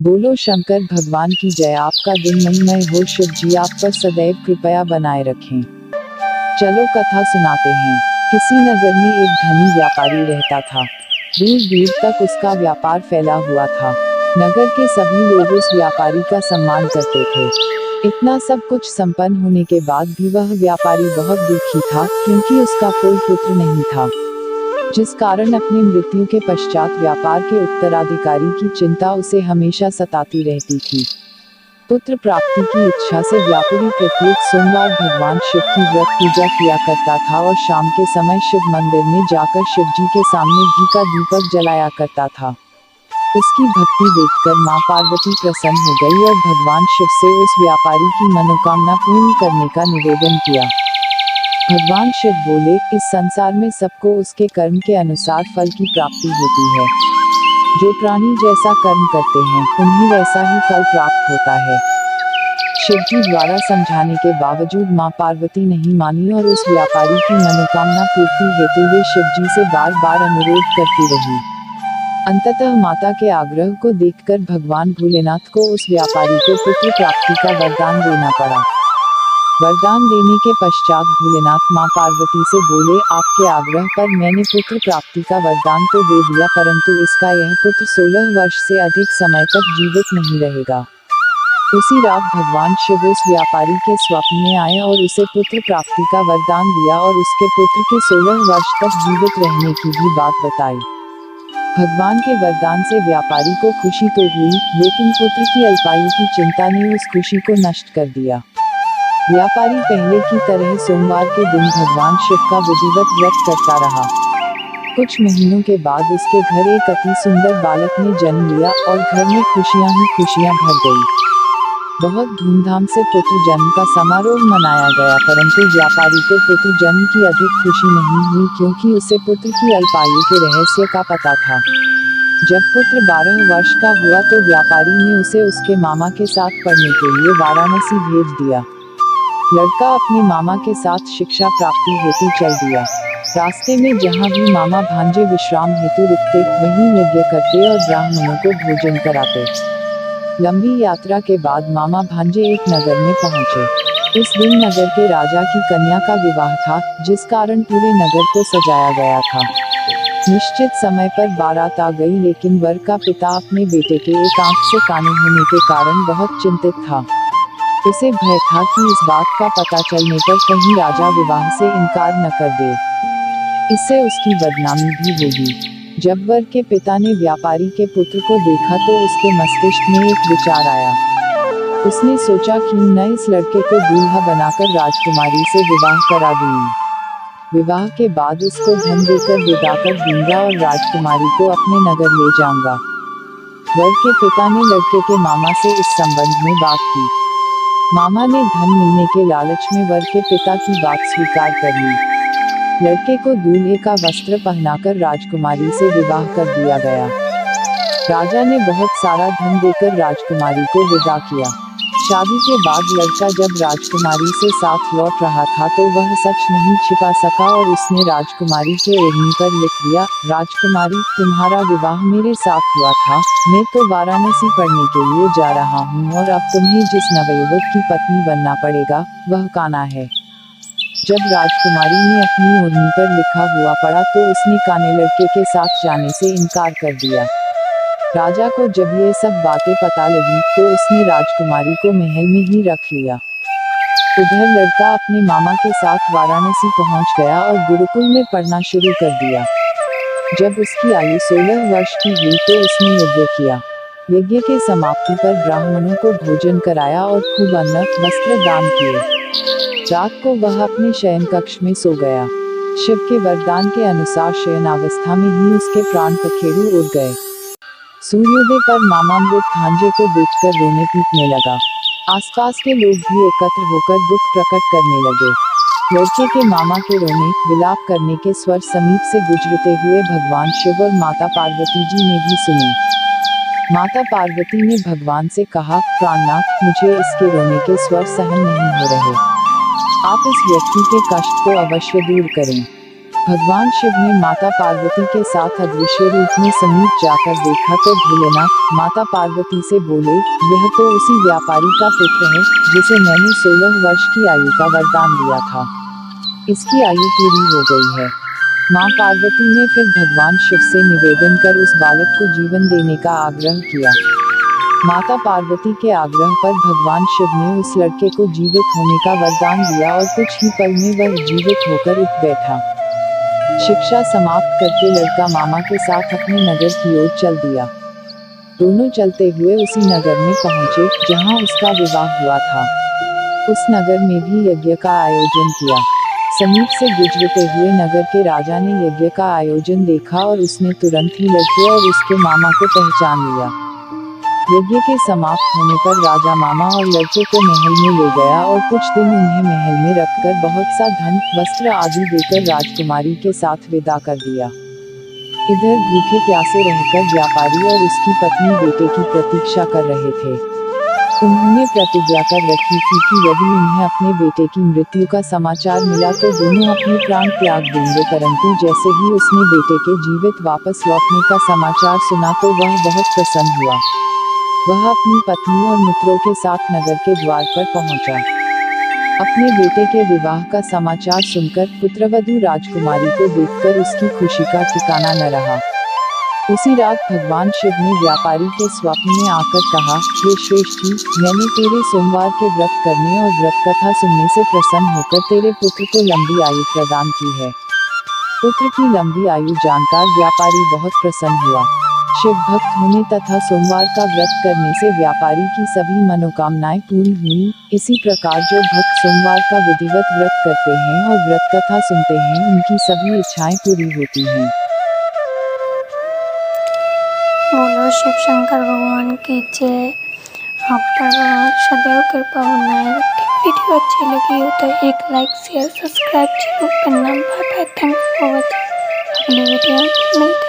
बोलो शंकर भगवान की जय। आपका दिन मंगलमय हो। शिव जी आप पर सदैव कृपया बनाए रखें। चलो कथा सुनाते हैं। किसी नगर में एक धनी व्यापारी रहता था। दूर दूर तक उसका व्यापार फैला हुआ था। नगर के सभी लोग उस व्यापारी का सम्मान करते थे। इतना सब कुछ संपन्न होने के बाद भी वह व्यापारी बहुत दुखी था, क्योंकि उसका कोई पुत्र नहीं था, जिस कारण अपनी मृत्यु के पश्चात व्यापार के उत्तराधिकारी की चिंता उसे हमेशा सताती रहती थी। पुत्र प्राप्ति की इच्छा से व्यापारी प्रत्येक सोमवार भगवान शिव की व्रत पूजा किया करता था और शाम के समय शिव मंदिर में जाकर शिव जी के सामने घी का दीपक जलाया करता था। उसकी भक्ति देखकर मां पार्वती प्रसन्न हो गई और भगवान शिव से उस व्यापारी की मनोकामना पूर्ण करने का निवेदन किया। भगवान शिव बोले, इस संसार में सबको उसके कर्म के अनुसार फल की प्राप्ति होती है। जो प्राणी जैसा कर्म करते हैं उन्हें वैसा ही फल प्राप्त होता है। शिव जी द्वारा समझाने के बावजूद मां पार्वती नहीं मानी और उस व्यापारी की मनोकामना पूर्ति हेतु वे शिव जी से बार बार अनुरोध करती रही। अंततः माता के आग्रह को देखकर भगवान भोलेनाथ को उस व्यापारी को पुत्र प्राप्ति का वरदान देना पड़ा। वरदान देने के पश्चात भोलेनाथ मां पार्वती से बोले, आपके आग्रह पर मैंने पुत्र प्राप्ति का वरदान तो दे दिया, परंतु इसका यह पुत्र 16 वर्ष से अधिक समय तक जीवित नहीं रहेगा। उसी रात भगवान शिव उस व्यापारी के स्वप्न में आए और उसे पुत्र प्राप्ति का वरदान दिया और उसके पुत्र के 16 वर्ष तक जीवित रहने की भी बात बताई। भगवान के वरदान से व्यापारी को खुशी तो हुई, लेकिन पुत्र की अल्पायु की चिंता ने उस खुशी को नष्ट कर दिया। व्यापारी पहले की तरह सोमवार के दिन भगवान शिव का विधिवत व्रत करता रहा। कुछ महीनों के बाद उसके घर एक अति सुंदर बालक ने जन्म लिया और घर में खुशियां ही खुशियां भर गई। बहुत धूमधाम से पुत्र जन्म का समारोह मनाया गया, परंतु व्यापारी को पुत्र जन्म की अधिक खुशी नहीं हुई, क्योंकि उसे पुत्र की अल्पायु के रहस्य का पता था। जब पुत्र 12 वर्ष का हुआ तो व्यापारी ने उसे उसके मामा के साथ पढ़ने के लिए वाराणसी भेज दिया। लड़का अपने मामा के साथ शिक्षा प्राप्ति हेतु चल दिया। रास्ते में जहाँ भी मामा भांजे विश्राम हेतु रुकते, वहीं यज्ञ करते और ब्राह्मणों को भोजन कराते। लंबी यात्रा के बाद मामा भांजे एक नगर में पहुँचे। उस दिन नगर के राजा की कन्या का विवाह था, जिस कारण पूरे नगर को सजाया गया था। निश्चित समय पर बारात आ गई, लेकिन वर का पिता अपने बेटे के एक आंख से काने होने के कारण बहुत चिंतित था। उसे भय था कि इस बात का पता चलने पर कहीं राजा विवाह से इनकार न कर दे, इससे उसकी बदनामी भी होगी। जब वर के पिता ने व्यापारी के पुत्र को देखा तो उसके मस्तिष्क में एक विचार आया। उसने सोचा क्यों न इस लड़के को दूल्हा बनाकर राजकुमारी से विवाह करा दूं। विवाह के बाद उसको धन देकर विदा कर दूंगा और राजकुमारी को अपने नगर ले जाऊंगा। वर के पिता ने लड़के के मामा से इस संबंध में बात की। मामा ने धन मिलने के लालच में वर के पिता की बात स्वीकार कर ली। लड़के को दूल्हे का वस्त्र पहनाकर राजकुमारी से विवाह कर दिया गया। राजा ने बहुत सारा धन देकर राजकुमारी को विदा किया। शादी के बाद लड़का जब राजकुमारी से साथ लौट रहा था तो वह सच नहीं छिपा सका और उसने राजकुमारी के ओढ़नी पर लिख दिया, राजकुमारी तुम्हारा विवाह मेरे साथ हुआ था, मैं तो वाराणसी पढ़ने के लिए जा रहा हूँ और अब तुम्हें जिस नवयुवक की पत्नी बनना पड़ेगा वह कान्हा है। जब राजकुमारी ने अपनी ओढ़नी पर लिखा हुआ पढ़ा तो उसने कान्हे लड़के के साथ जाने से इनकार कर दिया। राजा को जब ये सब बातें पता लगी तो उसने राजकुमारी को महल में ही रख लिया। उधर लड़का अपने मामा के साथ वाराणसी पहुंच गया और गुरुकुल में पढ़ना शुरू कर दिया। जब उसकी आयु 16 वर्ष की हुई तो उसने यज्ञ किया। यज्ञ के समाप्ति पर ब्राह्मणों को भोजन कराया और खूब अन्न वस्त्र दान किए। रात को वह अपने शयन कक्ष में सो गया। शिव के वरदान के अनुसार शयनावस्था में ही उसके प्राण पखेरु उड़ गए। सूर्योदय पर मामा मृत भांजे को देखकर रोने पीटने लगा। आसपास के लोग भी एकत्र होकर दुख प्रकट करने लगे। लड़के के मामा के रोने विलाप करने के स्वर समीप से गुजरते हुए भगवान शिव और माता पार्वती जी ने भी सुने। माता पार्वती ने भगवान से कहा, प्राणनाथ, मुझे इसके रोने के स्वर सहन नहीं हो रहे। आप इस व्यक्ति के कष्ट को अवश्य दूर करें। भगवान शिव ने माता पार्वती के साथ अदृश्य रूप में समीप जाकर देखा तो भोलेनाथ माता पार्वती से बोले, यह तो उसी व्यापारी का पुत्र है जिसे मैंने 16 वर्ष की आयु का वरदान दिया था। इसकी आयु पूरी हो गई है। माँ पार्वती ने फिर भगवान शिव से निवेदन कर उस बालक को जीवन देने का आग्रह किया। माता पार्वती के आग्रह पर भगवान शिव ने उस लड़के को जीवित होने का वरदान दिया और कुछ ही पल में वह जीवित होकर उठ बैठा। शिक्षा समाप्त करके लड़का मामा के साथ अपने नगर की ओर चल दिया। दोनों चलते हुए उसी नगर में पहुंचे जहां उसका विवाह हुआ था। उस नगर में भी यज्ञ का आयोजन किया। समीप से गुजरते हुए नगर के राजा ने यज्ञ का आयोजन देखा और उसने तुरंत ही लड़के और उसके मामा को पहचान लिया। यज्ञ के समाप्त होने पर राजा मामा और लड़के को महल में ले गया और कुछ दिन उन्हें महल में रखकर बहुत सा धन वस्त्र आदि देकर राजकुमारी के साथ विदा कर दिया। इधर भूखे प्यासे रहकर व्यापारी और उसकी पत्नी बेटे की प्रतीक्षा कर रहे थे। उन्होंने प्रतिज्ञा कर रखी थी कि यदि उन्हें अपने बेटे की मृत्यु का समाचार मिला तो दोनों अपने प्राण त्याग देंगे, परंतु जैसे ही उसने बेटे के जीवित वापस लौटने का समाचार सुना तो वह बहुत प्रसन्न हुआ। वह अपनी पत्नी और मित्रों के साथ नगर के द्वार पर पहुंचा। अपने बेटे के विवाह का समाचार सुनकर पुत्रवधू राजकुमारी को देखकर उसकी खुशी का ठिकाना न रहा। उसी रात भगवान शिव ने व्यापारी के स्वप्न में आकर कहा, हे श्रेष्ठी, मैंने तेरे सोमवार के व्रत करने और व्रत कथा सुनने से प्रसन्न होकर तेरे पुत्र को लंबी आयु प्रदान की है। पुत्र की लंबी आयु जानकर व्यापारी बहुत प्रसन्न हुआ। शिव भक्त होने तथा सोमवार का व्रत करने से व्यापारी की सभी मनोकामनाएं पूर्ण हुई। इसी प्रकार जो भक्त सोमवार का विधिवत व्रत करते हैं और व्रत कथा सुनते हैं उनकी सभी इच्छाएं पूरी होती हैं। बोलो शिव शंकर भगवान की जय। आप पर सदैव कृपा बनाए रखें। वीडियो अच्छी लगी हो तो एक लाइक शेयर सब्सक्राइब जरूर करना। Bye bye, thanks for watching. अगली वीडियो में मिलते हैं।